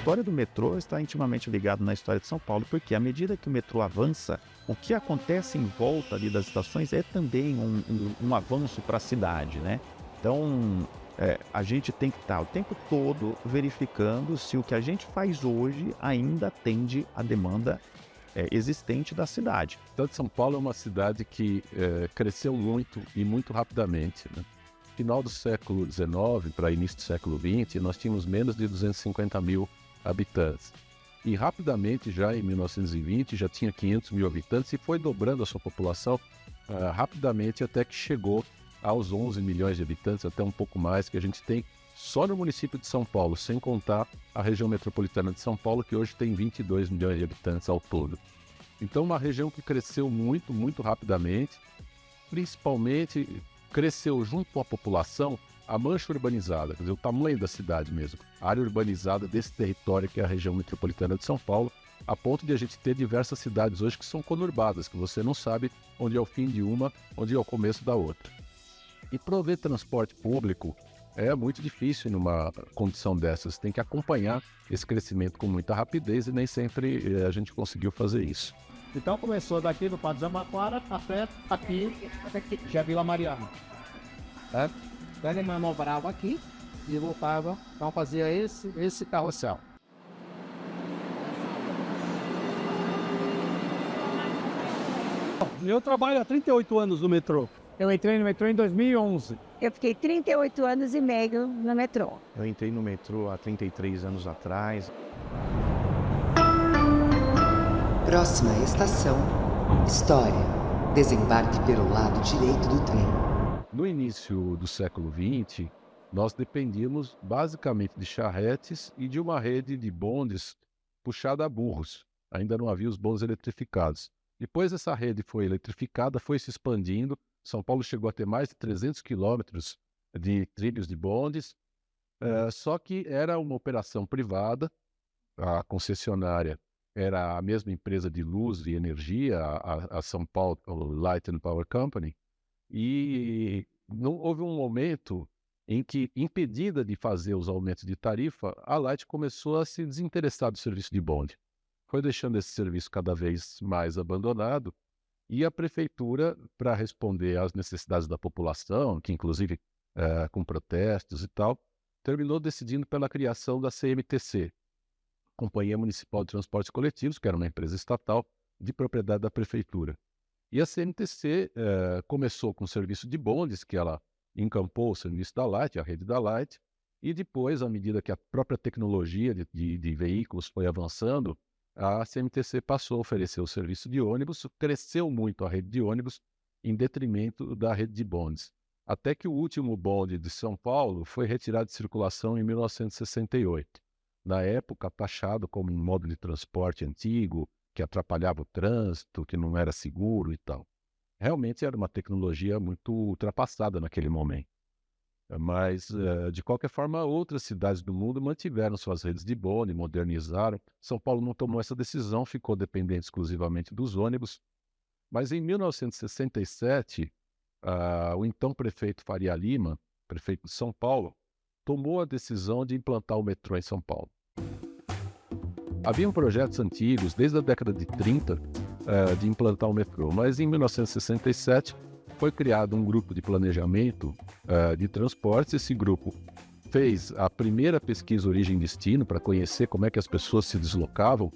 história do metrô está intimamente ligada na história de São Paulo, porque à medida que o metrô avança, o que acontece em volta ali das estações é também um avanço para a cidade, né? Então, a gente tem que estar o tempo todo verificando se o que a gente faz hoje ainda atende à demanda existente da cidade. A cidade de São Paulo é uma cidade que cresceu muito e muito rapidamente, né? Final do século XIX para início do século XX, nós tínhamos menos de 250 mil habitantes. E rapidamente, já em 1920, já tinha 500 mil habitantes e foi dobrando a sua população rapidamente até que chegou aos 11 milhões de habitantes, até um pouco mais, que a gente tem só no município de São Paulo, sem contar a região metropolitana de São Paulo, que hoje tem 22 milhões de habitantes ao todo. Então, uma região que cresceu muito, muito rapidamente, principalmente cresceu junto com a população a mancha urbanizada, quer dizer, o tamanho da cidade mesmo, a área urbanizada desse território que é a região metropolitana de São Paulo, a ponto de a gente ter diversas cidades hoje que são conurbadas, que você não sabe onde é o fim de uma, onde é o começo da outra. E prover transporte público é muito difícil numa condição dessas, tem que acompanhar esse crescimento com muita rapidez e nem sempre a gente conseguiu fazer isso. Então começou daqui do Parque Jabaquara até aqui, que é Vila Mariana. Certo? Então ele manobrava aqui e voltava, então fazia esse carrossel. Eu trabalho há 38 anos no metrô. Eu entrei no metrô em 2011. Eu fiquei 38 anos e meio no metrô. Eu entrei no metrô há 33 anos atrás. Próxima estação, História. Desembarque pelo lado direito do trem. No início do século XX, nós dependíamos basicamente de charretes e de uma rede de bondes puxada a burros. Ainda não havia os bondes eletrificados. Depois essa rede foi eletrificada, foi se expandindo. São Paulo chegou a ter mais de 300 quilômetros de trilhos de bondes, só que era uma operação privada, a concessionária era a mesma empresa de luz e energia, a São Paulo Light and Power Company, e não houve um momento em que, impedida de fazer os aumentos de tarifa, a Light começou a se desinteressar do serviço de bonde. Foi deixando esse serviço cada vez mais abandonado, e a prefeitura, para responder às necessidades da população, que inclusive com protestos e tal, terminou decidindo pela criação da CMTC, Companhia Municipal de Transportes Coletivos, que era uma empresa estatal de propriedade da prefeitura. E a CMTC começou com o serviço de bondes, que ela encampou o serviço da Light, a rede da Light, e depois, à medida que a própria tecnologia de veículos foi avançando, a CMTC passou a oferecer o serviço de ônibus, cresceu muito a rede de ônibus em detrimento da rede de bondes. Até que o último bonde de São Paulo foi retirado de circulação em 1968. Na época, taxado como um modo de transporte antigo, que atrapalhava o trânsito, que não era seguro e tal. Realmente era uma tecnologia muito ultrapassada naquele momento. Mas, de qualquer forma, outras cidades do mundo mantiveram suas redes de bonde, modernizaram. São Paulo não tomou essa decisão, ficou dependente exclusivamente dos ônibus. Mas em 1967, o então prefeito Faria Lima, prefeito de São Paulo, tomou a decisão de implantar o metrô em São Paulo. Haviam projetos antigos, desde a década de 30, de implantar o metrô, mas em 1967 foi criado um grupo de planejamento de transportes. Esse grupo fez a primeira pesquisa origem-destino para conhecer como é que as pessoas se deslocavam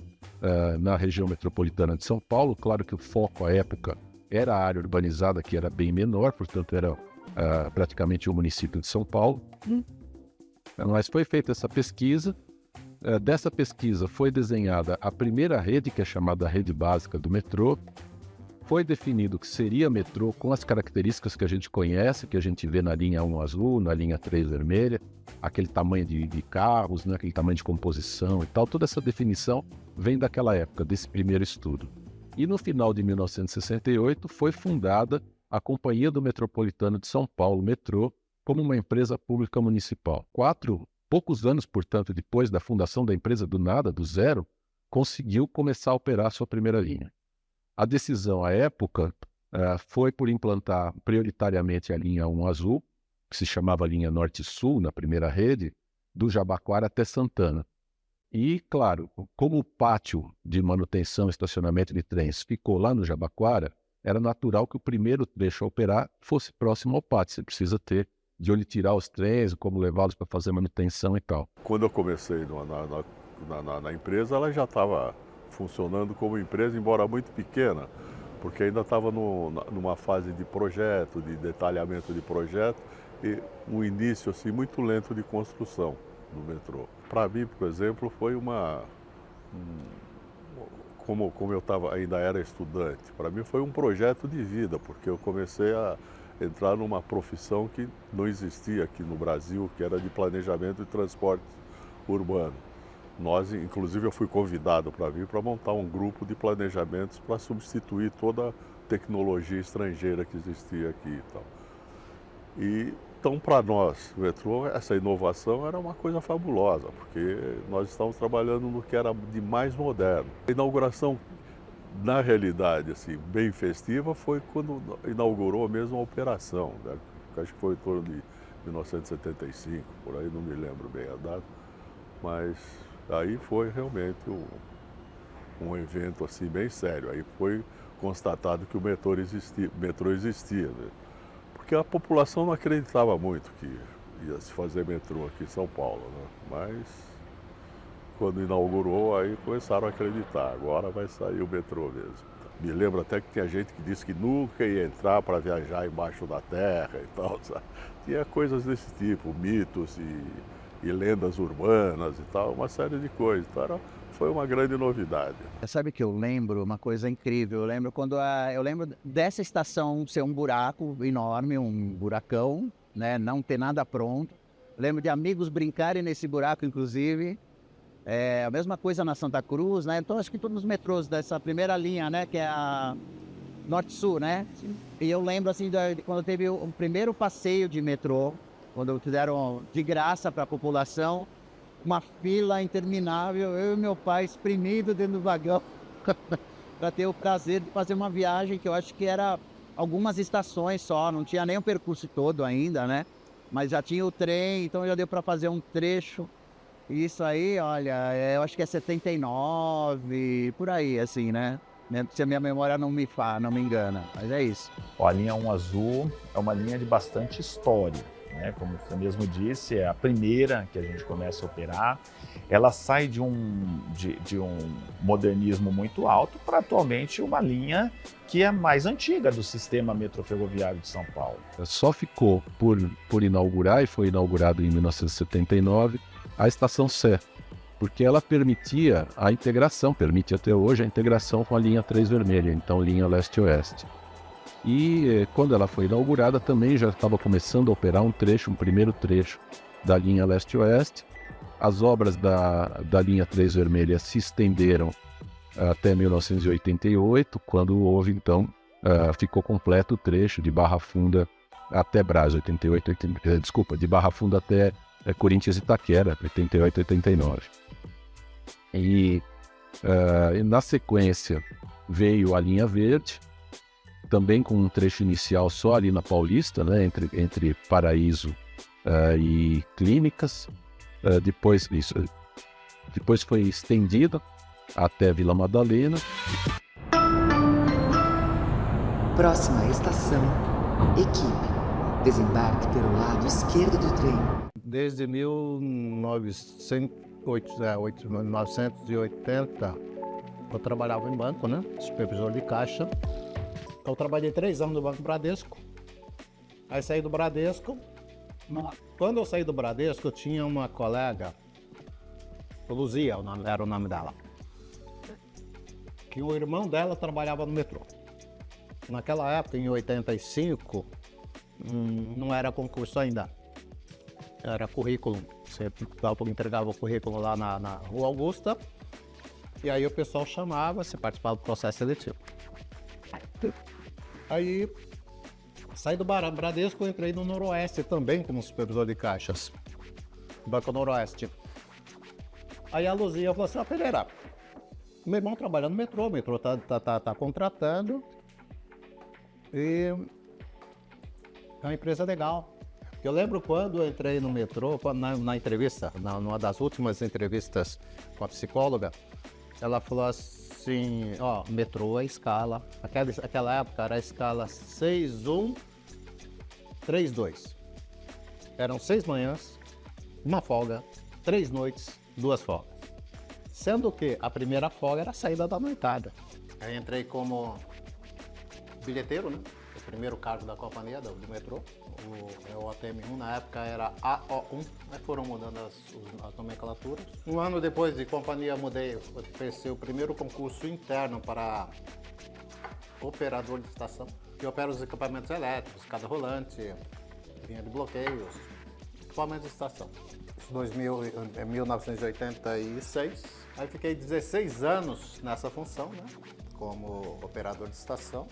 na região metropolitana de São Paulo. Claro que o foco à época era a área urbanizada, que era bem menor, portanto era praticamente o município de São Paulo. Mas foi feita essa pesquisa. Dessa pesquisa foi desenhada a primeira rede, que é chamada Rede Básica do Metrô. Foi definido que seria metrô com as características que a gente conhece, que a gente vê na linha 1 azul, na linha 3 vermelha, aquele tamanho de carros, né, aquele tamanho de composição e tal. Toda essa definição vem daquela época, desse primeiro estudo. E no final de 1968 foi fundada a Companhia do Metropolitano de São Paulo, Metrô, como uma empresa pública municipal. Poucos anos, portanto, depois da fundação da empresa, do nada, do zero, conseguiu começar a operar sua primeira linha. A decisão, à época, foi por implantar prioritariamente a linha 1 azul, que se chamava linha Norte-Sul, na primeira rede, do Jabaquara até Santana. E, claro, como o pátio de manutenção e estacionamento de trens ficou lá no Jabaquara, era natural que o primeiro trecho a operar fosse próximo ao pátio. Você precisa ter de onde tirar os trens, como levá-los para fazer manutenção e tal. Quando eu comecei na empresa, ela já estava funcionando como empresa, embora muito pequena, porque ainda estava numa fase de projeto, de detalhamento de projeto, e um início assim, muito lento de construção do metrô. Para mim, por exemplo, foi como eu ainda era estudante, para mim foi um projeto de vida, porque eu comecei a entrar numa profissão que não existia aqui no Brasil, que era de planejamento de transporte urbano. Inclusive, eu fui convidado para vir para montar um grupo de planejamentos para substituir toda a tecnologia estrangeira que existia aqui e tal. Então, para nós, o metrô, essa inovação era uma coisa fabulosa, porque nós estávamos trabalhando no que era de mais moderno. A inauguração, na realidade, assim, bem festiva, foi quando inaugurou mesmo a operação, né? Acho que foi em torno de 1975, por aí, não me lembro bem a data, mas aí foi realmente um evento assim, bem sério. Aí foi constatado que o metrô existia, né? Porque a população não acreditava muito que ia se fazer metrô aqui em São Paulo, né? Mas quando inaugurou, aí começaram a acreditar, agora vai sair o metrô mesmo. Me lembro até que tinha gente que disse que nunca ia entrar para viajar embaixo da terra e tal, sabe? Tinha coisas desse tipo, mitos e lendas urbanas e tal, uma série de coisas. Então foi uma grande novidade. Sabe que eu lembro uma coisa incrível? Eu lembro eu lembro dessa estação ser um buraco enorme, um buracão, né? Não ter nada pronto. Lembro de amigos brincarem nesse buraco, inclusive. A mesma coisa na Santa Cruz, né? Então acho que todos os metrôs dessa primeira linha, né? Que é a Norte-Sul, né? E eu lembro assim de quando teve o primeiro passeio de metrô, quando fizeram de graça para a população, uma fila interminável, eu e meu pai espremido dentro do vagão para ter o prazer de fazer uma viagem que eu acho que era algumas estações só, não tinha nem o percurso todo ainda, né? Mas já tinha o trem, então já deu para fazer um trecho. Isso aí, olha, eu acho que é 79, por aí, assim, né? Se a minha memória não me engana, mas é isso. A linha 1 azul é uma linha de bastante história, né? Como você mesmo disse, é a primeira que a gente começa a operar. Ela sai de um modernismo muito alto para atualmente uma linha que é mais antiga do sistema metroferroviário de São Paulo. Só ficou por inaugurar, e foi inaugurado em 1979, a Estação Sé, porque ela permitia a integração, permite até hoje a integração com a linha 3 vermelha, então linha leste-oeste. E quando ela foi inaugurada também já estava começando a operar um primeiro trecho da linha leste-oeste. As obras da linha 3 vermelha se estenderam até 1988, quando houve então, ficou completo o trecho de Barra Funda até Brás, de Barra Funda até Corinthians e Itaquera, 88 e 89. E na sequência veio a linha verde, também com um trecho inicial só ali na Paulista, né, entre Paraíso e Clínicas. Depois foi estendida até Vila Madalena. Próxima estação, equipe. Desembarque pelo lado esquerdo do trem. Desde 1980, eu trabalhava em banco, né? Supervisor de caixa. Eu trabalhei 3 anos no Banco Bradesco. Aí saí do Bradesco. Quando eu saí do Bradesco, eu tinha uma colega, Luzia era o nome dela, que o irmão dela trabalhava no metrô. Naquela época, em 85, não era concurso ainda. Era currículo. Você entregava o currículo lá na Rua Augusta, e aí o pessoal chamava, você participava do processo seletivo. Aí saí do Bradesco, entrei no Noroeste também como supervisor de caixas, Banco Noroeste. Aí a Luzia falou assim: Pereira, meu irmão trabalha no metrô, o metrô tá contratando, e é uma empresa legal, Eu lembro quando eu entrei no metrô, na entrevista, numa das últimas entrevistas com a psicóloga, ela falou assim, ó, metrô é escala, aquela época era a escala 6132. Eram 6 manhãs, uma folga, 3 noites, 2 folgas. Sendo que a primeira folga era a saída da noitada. Aí entrei como bilheteiro, né? O primeiro cargo da companhia do metrô. O ATM1 na época era AO1, aí foram mudando as nomenclaturas. Um ano depois de companhia mudei, pensei o primeiro concurso interno para operador de estação, que opera os equipamentos elétricos, escada rolante, linha de bloqueios, equipamentos de estação. Em 1986, aí fiquei 16 anos nessa função, né, como operador de estação.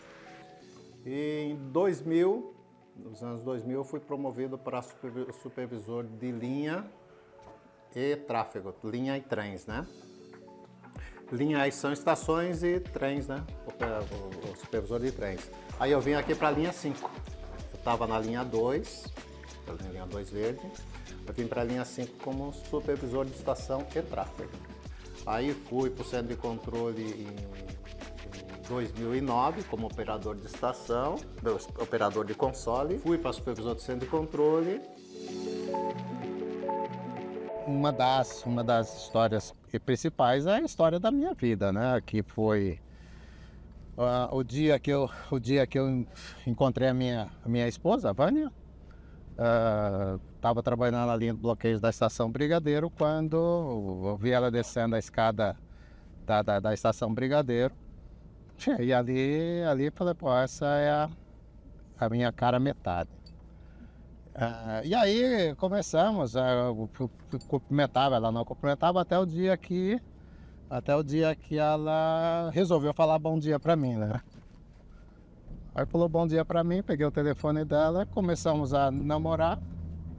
E em 2000, nos anos 2000, eu fui promovido para supervisor de linha e tráfego, linha e trens, né? Linha são estações e trens, né? O supervisor de trens. Aí eu vim aqui para a linha 5. Eu estava na linha 2, na linha 2 verde. Eu vim para a linha 5 como supervisor de estação e tráfego. Aí fui para o centro de controle em 2009 como operador de estação, operador de console. Fui para supervisor de centro de controle. Uma das histórias principais é a história da minha vida, né? Que foi o dia que eu encontrei a minha esposa, a Vânia. Estava trabalhando na linha de bloqueios da estação Brigadeiro quando eu vi ela descendo a escada da estação Brigadeiro. E ali falei, pô, essa é a minha cara metade. E aí começamos, eu cumprimentava, ela não cumprimentava até o dia que ela resolveu falar bom dia pra mim, né? Aí falou bom dia pra mim, peguei o telefone dela, começamos a namorar.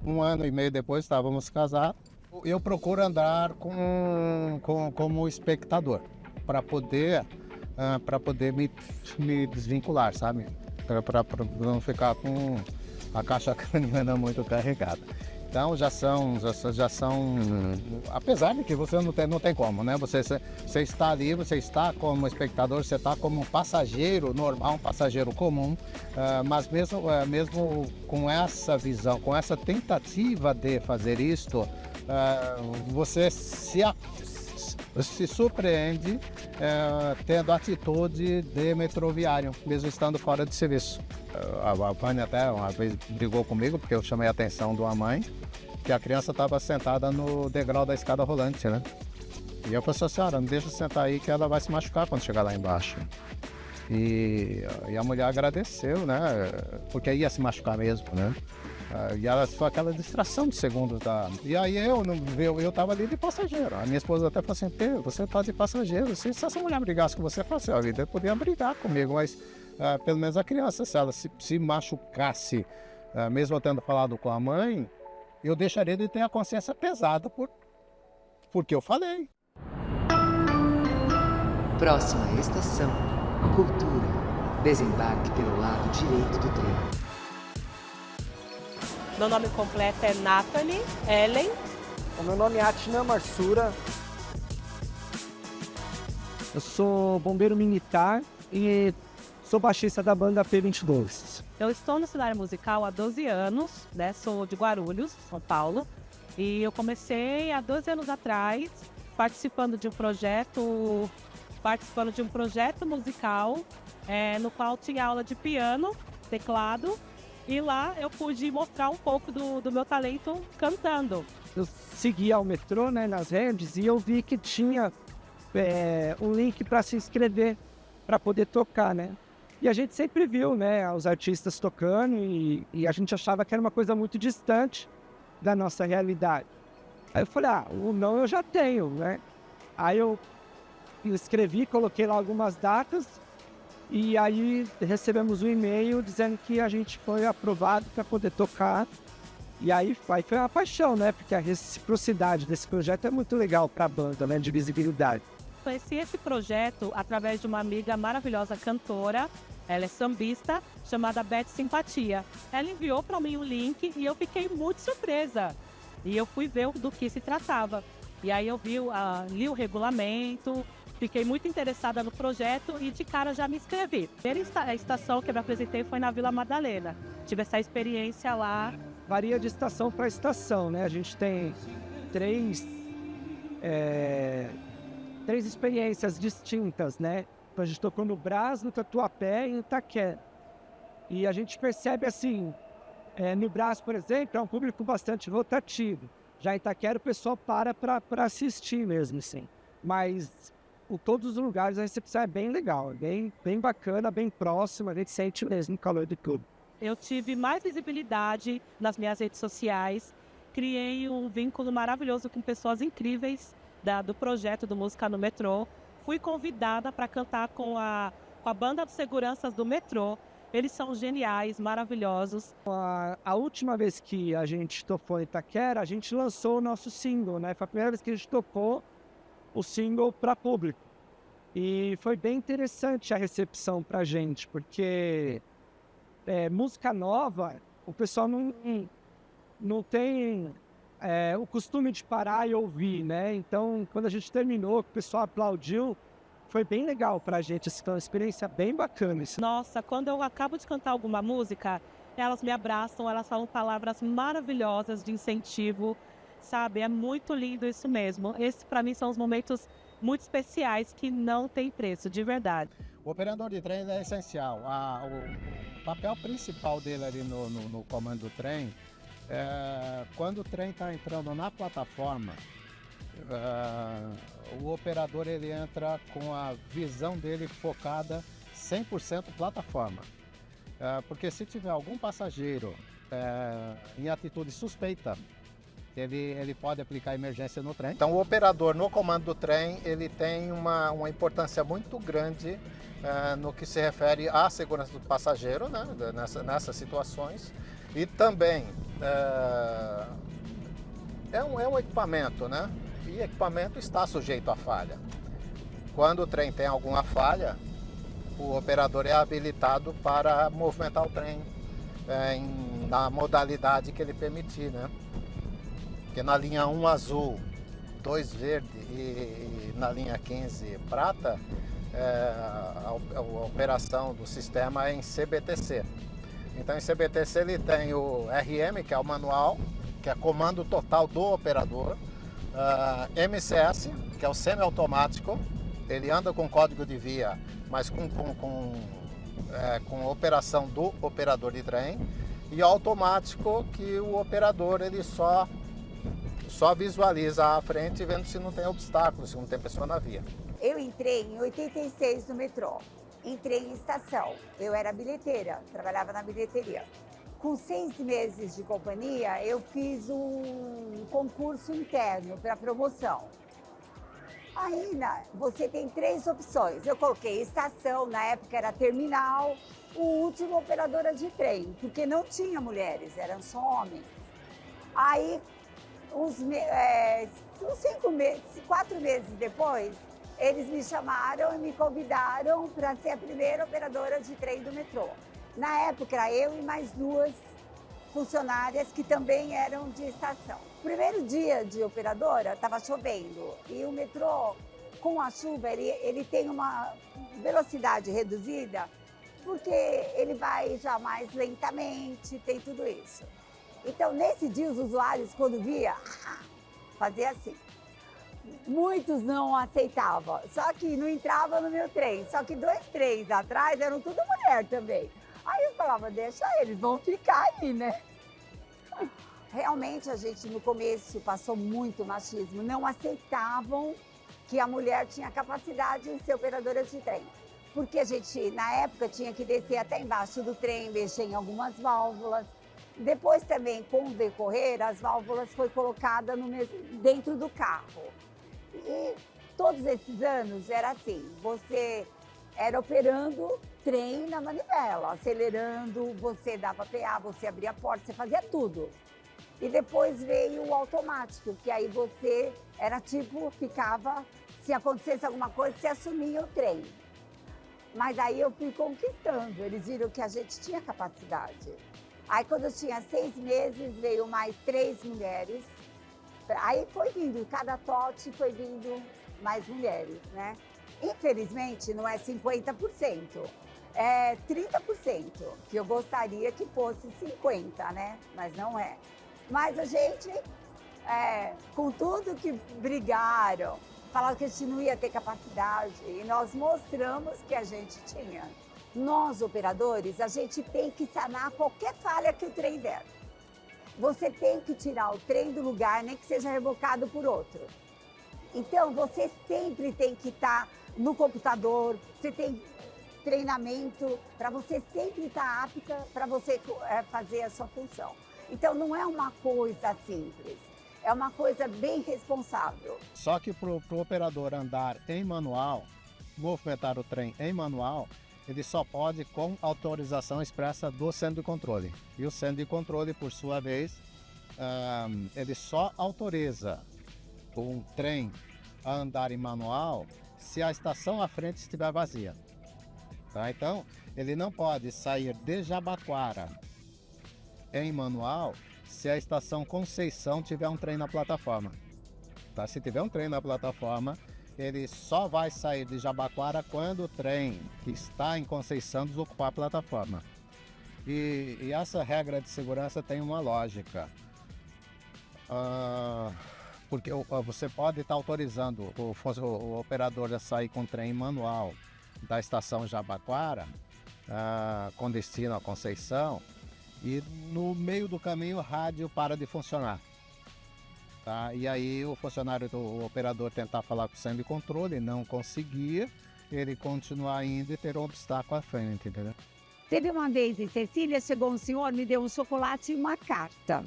1 ano e meio depois estávamos casados. Eu procuro andar como espectador, para poder me desvincular, sabe? Para não ficar com a caixa craniana muito carregada. Então já são, apesar de que você não tem como, né? Você está ali, você está como espectador, você está como um passageiro normal, um passageiro comum, mas mesmo com essa visão, com essa tentativa de fazer isto, você se surpreende tendo atitude de metroviário, mesmo estando fora de serviço. A Vânia até uma vez brigou comigo porque eu chamei a atenção de uma mãe que a criança estava sentada no degrau da escada rolante, né? E eu falei assim, senhora, não deixa sentar aí que ela vai se machucar quando chegar lá embaixo. E a mulher agradeceu, né? Porque ia se machucar mesmo, né? E ela foi aquela distração de segundos da... E aí eu tava ali de passageiro. A minha esposa até falou assim, Pedro, você tá de passageiro. Se essa mulher brigasse com você, eu falei assim, a vida podia brigar comigo, mas pelo menos a criança, se ela se machucasse, mesmo eu tendo falado com a mãe, eu deixaria de ter a consciência pesada porque eu falei. Próxima estação, Cultura. Desembarque pelo lado direito do trem. Meu nome completo é Nathalie Ellen. O meu nome é Atna Marsura. Eu sou bombeiro militar e sou baixista da banda P22. Eu estou no cenário musical há 12 anos, né? Sou de Guarulhos, São Paulo. E eu comecei há 12 anos atrás participando de um projeto musical, no qual tinha aula de piano, teclado. E lá eu pude mostrar um pouco do meu talento cantando. Eu seguia o metrô, né, nas redes e eu vi que tinha um link para se inscrever, para poder tocar, né? E a gente sempre viu, né, os artistas tocando e a gente achava que era uma coisa muito distante da nossa realidade. Aí eu falei, o não eu já tenho, né? Aí eu escrevi, coloquei lá algumas datas. E aí recebemos um e-mail dizendo que a gente foi aprovado para poder tocar. E aí foi uma paixão, né? Porque a reciprocidade desse projeto é muito legal para a banda, né? De visibilidade. conheci esse projeto através de uma amiga maravilhosa cantora, ela é sambista, chamada Beth Simpatia. Ela enviou para mim o link e eu fiquei muito surpresa. E eu fui ver do que se tratava. E aí eu li o regulamento, fiquei muito interessada no projeto e de cara já me inscrevi. A primeira estação que eu me apresentei foi na Vila Madalena. Tive essa experiência lá. Varia de estação para estação, né? A gente tem três experiências distintas, né? Então, a gente tocou no Brás, no Tatuapé e no Itaquera. E a gente percebe assim, no Brás, por exemplo, é um público bastante rotativo. Já em Itaquera o pessoal para assistir mesmo, assim. Mas em todos os lugares a recepção é bem legal, bem bacana, bem próxima, a gente sente mesmo o calor do clube. Eu tive mais visibilidade nas minhas redes sociais, criei um vínculo maravilhoso com pessoas incríveis do projeto do Música no Metrô. Fui convidada para cantar com a banda de seguranças do metrô. Eles são geniais, maravilhosos. A última vez que a gente tocou em Itaquera, a gente lançou o nosso single, né? Foi a primeira vez que a gente tocou o single para público. E foi bem interessante a recepção para a gente, porque música nova, o pessoal não tem o costume de parar e ouvir, né? Então, quando a gente terminou, o pessoal aplaudiu, foi bem legal pra gente, foi uma experiência bem bacana. Nossa, quando eu acabo de cantar alguma música, elas me abraçam, elas falam palavras maravilhosas de incentivo, sabe? É muito lindo isso mesmo. Esses, pra mim, são os momentos muito especiais que não tem preço, de verdade. O operador de trem é essencial. O papel principal dele ali no comando do trem quando o trem está entrando na plataforma, o operador ele entra com a visão dele focada 100% plataforma. Porque se tiver algum passageiro em atitude suspeita, ele pode aplicar emergência no trem. Então o operador no comando do trem ele tem uma importância muito grande no que se refere à segurança do passageiro, né, nessas situações. E também é um equipamento, né? E equipamento está sujeito a falha. Quando o trem tem alguma falha, o operador é habilitado para movimentar o trem na modalidade que ele permitir, né? Porque na linha 1 azul, 2 verde e na linha 15 prata, a operação do sistema é em CBTC. Então em CBTC ele tem o RM, que é o manual, que é comando total do operador, MCS, que é o semiautomático, ele anda com código de via, mas com operação do operador de trem, e automático, que o operador ele só visualiza à frente vendo se não tem obstáculos, se não tem pessoa na via. Eu entrei em 86 no metrô, entrei em estação, eu era bilheteira, trabalhava na bilheteria. Com 6 meses de companhia, eu fiz um concurso interno para promoção. Aí, você tem 3 opções. Eu coloquei estação, na época era terminal, o último operadora de trem, porque não tinha mulheres, eram só homens. Aí, uns 4 meses depois, eles me chamaram e me convidaram para ser a primeira operadora de trem do metrô. Na época, era eu e mais 2 funcionárias que também eram de estação. Primeiro dia de operadora, estava chovendo e o metrô, com a chuva, ele tem uma velocidade reduzida porque ele vai já mais lentamente, tem tudo isso. Então, nesse dia, os usuários, quando via, fazia assim. Muitos não aceitavam, só que não entrava no meu trem. Só que 2 trens atrás eram tudo mulher também. Aí eu falava, deixa eles, vão ficar aí, né? Realmente a gente no começo passou muito machismo, não aceitavam que a mulher tinha capacidade de ser operadora de trem. Porque a gente, na época, tinha que descer até embaixo do trem, mexer em algumas válvulas. Depois também, com o decorrer, as válvulas foram colocadas dentro do carro. E todos esses anos era assim, você era operando trem na manivela, acelerando, você dava PA, você abria a porta, você fazia tudo. E depois veio o automático, que aí você era tipo, ficava se acontecesse alguma coisa, se assumia o trem. Mas aí eu fui conquistando, eles viram que a gente tinha capacidade. Aí quando eu tinha 6 meses, veio mais 3 mulheres. Aí foi vindo, cada tote foi vindo mais mulheres, né? Infelizmente não é 50%, é 30%, que eu gostaria que fosse 50%, né? Mas não é. Mas a gente, com tudo que brigaram, falaram que a gente não ia ter capacidade e nós mostramos que a gente tinha. Nós, operadores, a gente tem que sanar qualquer falha que o trem der. Você tem que tirar o trem do lugar, nem que seja rebocado por outro. Então, você sempre tem que estar no computador, você tem treinamento para você sempre estar apta para você fazer a sua função. Então, não é uma coisa simples. É uma coisa bem responsável. Só que para o operador andar em manual, movimentar o trem em manual, ele só pode com autorização expressa do centro de controle. E o centro de controle, por sua vez, ele só autoriza um trem a andar em manual se a estação à frente estiver vazia. Tá? Então, ele não pode sair de Jabaquara em manual se a estação Conceição tiver um trem na plataforma. Tá? Se tiver um trem na plataforma, ele só vai sair de Jabaquara quando o trem que está em Conceição desocupar a plataforma. E essa regra de segurança tem uma lógica. Porque você pode estar autorizando o operador a sair com o trem manual da estação Jabaquara, com destino a Conceição, e no meio do caminho o rádio para de funcionar. Tá? E aí o operador tentar falar com o centro de controle, não conseguia, ele continuar indo e ter um obstáculo à frente, entendeu? Teve uma vez em Cecília, chegou um senhor, me deu um chocolate e uma carta.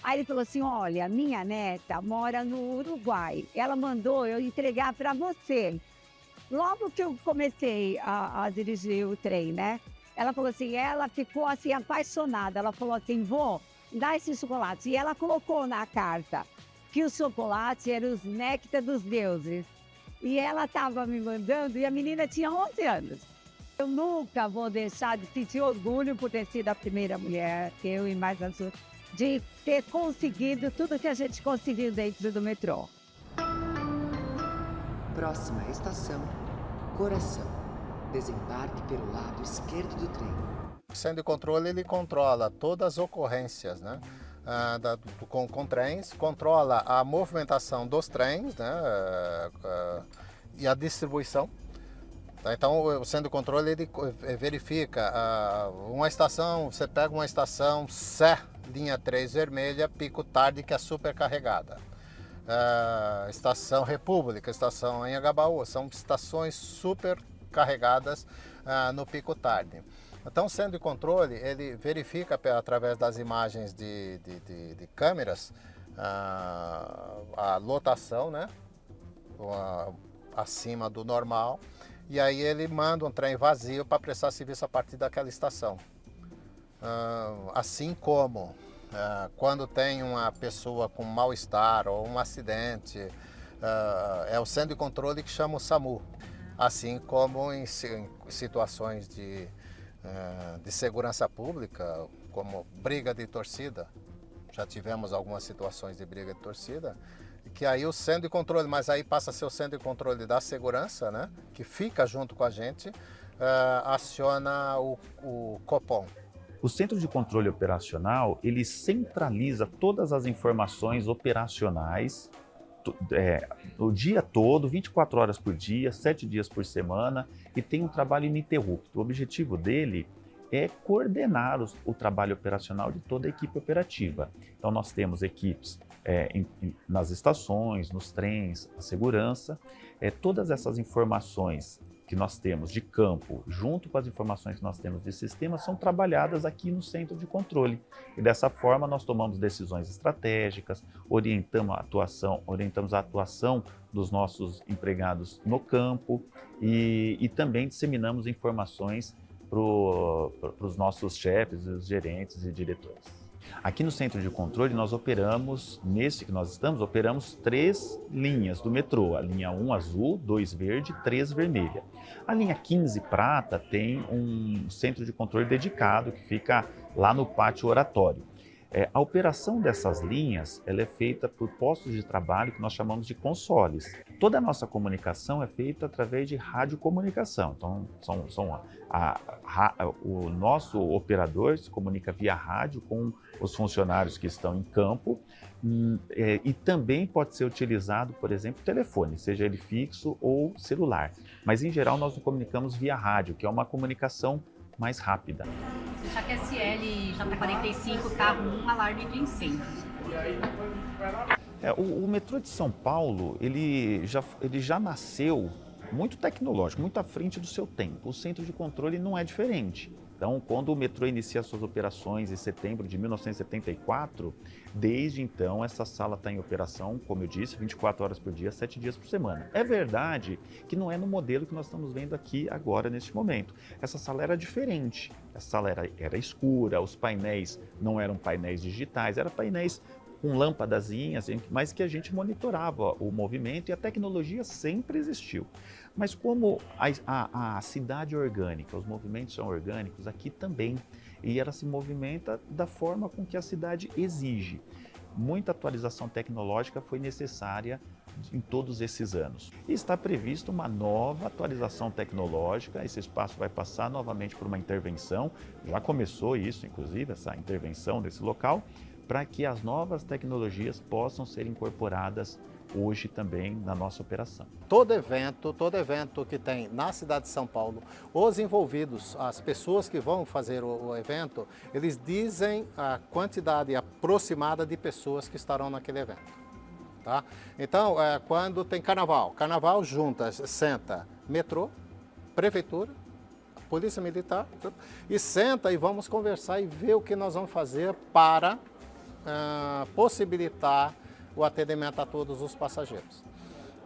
Aí ele falou assim, olha, minha neta mora no Uruguai, ela mandou eu entregar para você. Logo que eu comecei a dirigir o trem, né? Ela falou assim, ela ficou assim apaixonada, ela falou assim, vô, dá esse chocolate. E ela colocou na carta que o chocolate era os néctar dos deuses. E ela estava me mandando e a menina tinha 11 anos. Eu nunca vou deixar de sentir orgulho por ter sido a primeira mulher, eu e mais as outras, de ter conseguido tudo que a gente conseguiu dentro do metrô. Próxima estação, Coração. Desembarque pelo lado esquerdo do trem. O centro de controle ele controla todas as ocorrências, né? Com trens, controla a movimentação dos trens, né? E a distribuição. Então o centro de controle ele verifica uma estação, você pega uma estação Sé, linha 3 vermelha, pico tarde, que é supercarregada. Estação República, estação Anhangabaú, são estações super carregadas no pico tarde. Então o centro de controle ele verifica através das imagens de câmeras a lotação, né? Acima do normal, e aí ele manda um trem vazio para prestar serviço a partir daquela estação. Assim como quando tem uma pessoa com mal-estar ou um acidente, é o centro de controle que chama o SAMU. Assim como em situações de segurança pública, como briga de torcida, já tivemos algumas situações de briga de torcida, que aí o centro de controle, mas aí passa a ser o centro de controle da segurança, né, que fica junto com a gente, aciona o Copom. O Centro de Controle Operacional, ele centraliza todas as informações operacionais o dia todo, 24 horas por dia, 7 dias por semana, e tem um trabalho ininterrupto. O objetivo dele é coordenar o trabalho operacional de toda a equipe operativa. Então nós temos equipes nas estações, nos trens, a segurança, todas essas informações que nós temos de campo, junto com as informações que nós temos de sistema, são trabalhadas aqui no centro de controle. E dessa forma nós tomamos decisões estratégicas, orientamos a atuação dos nossos empregados no campo e também disseminamos informações para os nossos chefes, os gerentes e diretores. Aqui no centro de controle nós operamos, nesse que nós estamos, operamos 3 linhas do metrô. A linha 1 azul, 2 verde, 3 vermelha. A linha 15 prata tem um centro de controle dedicado que fica lá no pátio oratório. A operação dessas linhas ela é feita por postos de trabalho que nós chamamos de consoles. Toda a nossa comunicação é feita através de radiocomunicação. Então, o nosso operador se comunica via rádio com os funcionários que estão em campo e também pode ser utilizado, por exemplo, telefone, seja ele fixo ou celular. Mas, em geral, nós nos comunicamos via rádio, que é uma comunicação mais rápida. Você sabe que SL J45 tá com um alarme de incêndio. O metrô de São Paulo, ele já nasceu muito tecnológico, muito à frente do seu tempo. O centro de controle não é diferente. Então, quando o metrô inicia suas operações em setembro de 1974, desde então essa sala está em operação, como eu disse, 24 horas por dia, 7 dias por semana. É verdade que não é no modelo que nós estamos vendo aqui agora, neste momento. Essa sala era diferente. Essa sala era escura, os painéis não eram painéis digitais, eram painéis com lâmpadazinhas, mas que a gente monitorava o movimento e a tecnologia sempre existiu. Mas como a cidade é orgânica, os movimentos são orgânicos, aqui também, e ela se movimenta da forma com que a cidade exige. Muita atualização tecnológica foi necessária em todos esses anos. E está prevista uma nova atualização tecnológica, esse espaço vai passar novamente por uma intervenção, já começou isso, inclusive, essa intervenção desse local, para que as novas tecnologias possam ser incorporadas hoje também na nossa operação. Todo evento que tem na cidade de São Paulo, os envolvidos, as pessoas que vão fazer o evento, eles dizem a quantidade aproximada de pessoas que estarão naquele evento. Tá? Então, quando tem carnaval junta, senta metrô, prefeitura, polícia militar, e senta e vamos conversar e ver o que nós vamos fazer para possibilitar o atendimento a todos os passageiros.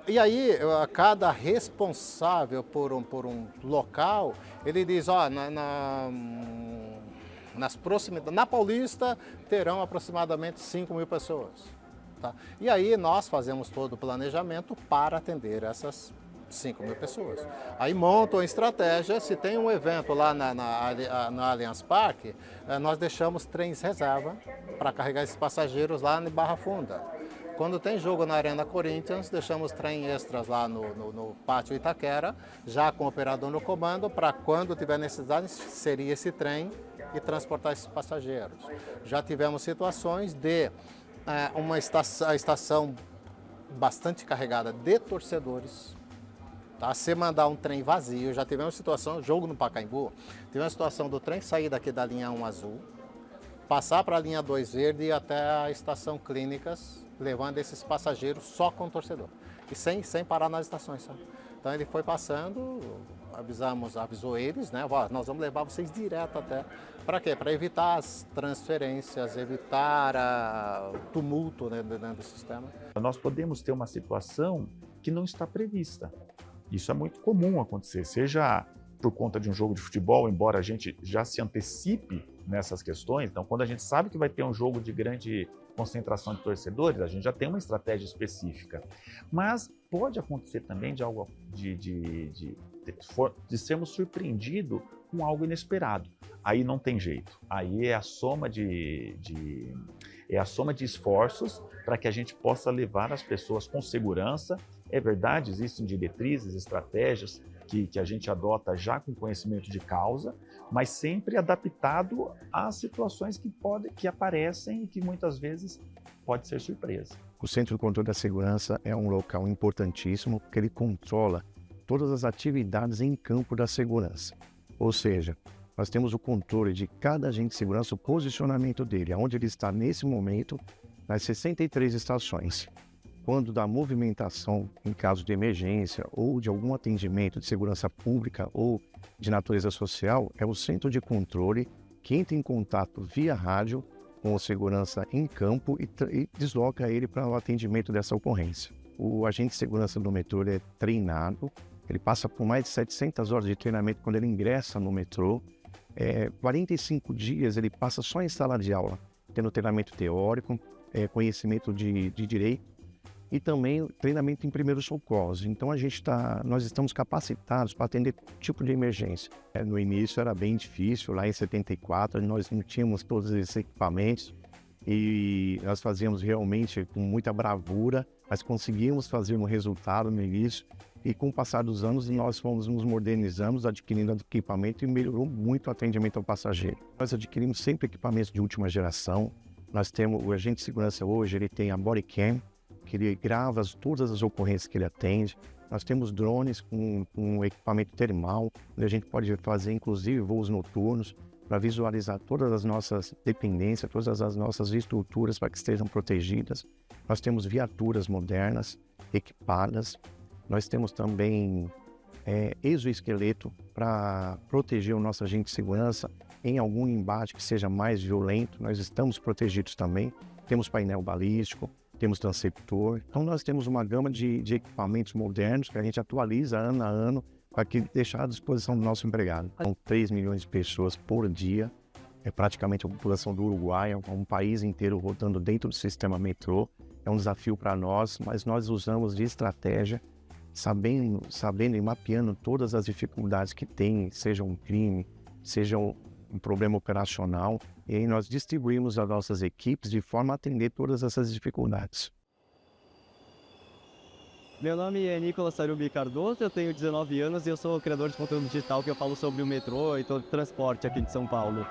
E aí, cada responsável por um local, ele diz, ó, nas proximidades, na Paulista terão aproximadamente 5.000 pessoas. Tá? E aí nós fazemos todo o planejamento para atender essas 5.000 pessoas. Aí montam a estratégia, se tem um evento lá na Allianz Parque, nós deixamos trens reserva para carregar esses passageiros lá em Barra Funda. Quando tem jogo na Arena Corinthians, deixamos trem extras lá no Pátio Itaquera, já com o operador no comando, para quando tiver necessidade, seria esse trem e transportar esses passageiros. Já tivemos situações de uma estação bastante carregada de torcedores, tá? Se mandar um trem vazio, já tivemos situação, jogo no Pacaembu, tivemos a situação do trem sair daqui da linha 1 azul, passar para a linha 2 verde e até a estação Clínicas, levando esses passageiros só com o torcedor. E sem parar nas estações, sabe? Então ele foi passando, avisou eles, né? Nós vamos levar vocês direto até. Para quê? Para evitar as transferências, evitar o tumulto, né, dentro do sistema. Nós podemos ter uma situação que não está prevista. Isso é muito comum acontecer, seja por conta de um jogo de futebol, embora a gente já se antecipe nessas questões. Então, quando a gente sabe que vai ter um jogo de grande concentração de torcedores, a gente já tem uma estratégia específica. Mas pode acontecer também de algo de sermos surpreendidos com algo inesperado. Aí não tem jeito. Aí é a soma de esforços para que a gente possa levar as pessoas com segurança. É verdade, existem diretrizes, estratégias que a gente adota já com conhecimento de causa, mas sempre adaptado às situações que aparecem e que muitas vezes pode ser surpresa. O Centro de Controle da Segurança é um local importantíssimo porque ele controla todas as atividades em campo da segurança. Ou seja, nós temos o controle de cada agente de segurança, o posicionamento dele, aonde ele está nesse momento, nas 63 estações. Quando da movimentação em caso de emergência ou de algum atendimento de segurança pública ou de natureza social, é o centro de controle que entra em contato via rádio com o segurança em campo e desloca ele para o atendimento dessa ocorrência. O agente de segurança do metrô é treinado, ele passa por mais de 700 horas de treinamento quando ele ingressa no metrô, 45 dias ele passa só em sala de aula, tendo treinamento teórico, conhecimento de direito e também treinamento em primeiros socorros. Então nós estamos capacitados para atender todo tipo de emergência. No início era bem difícil, lá em 74 nós não tínhamos todos esses equipamentos e nós fazíamos realmente com muita bravura, mas conseguimos fazer um resultado no início e com o passar dos anos nós fomos nos modernizando, adquirindo equipamento e melhorou muito o atendimento ao passageiro. Nós adquirimos sempre equipamentos de última geração. Nós temos o agente de segurança hoje, ele tem a bodycam, que ele grava todas as ocorrências que ele atende. Nós temos drones com equipamento termal, onde a gente pode fazer inclusive voos noturnos para visualizar todas as nossas dependências, todas as nossas estruturas para que estejam protegidas. Nós temos viaturas modernas, equipadas. Nós temos também exoesqueleto para proteger o nosso agente de segurança em algum embate que seja mais violento. Nós estamos protegidos também. Temos painel balístico, temos transceptor. Então nós temos uma gama de equipamentos modernos que a gente atualiza ano a ano para deixar à disposição do nosso empregado. São 3 milhões de pessoas por dia, é praticamente a população do Uruguai, é um país inteiro rodando dentro do sistema metrô. É um desafio para nós, mas nós usamos de estratégia, sabendo e mapeando todas as dificuldades que tem, seja um crime, seja um problema operacional, e aí nós distribuímos as nossas equipes de forma a atender todas essas dificuldades. Meu nome é Nicolas Sarubi Cardoso, eu tenho 19 anos e eu sou criador de conteúdo digital que eu falo sobre o metrô e todo o transporte aqui de São Paulo.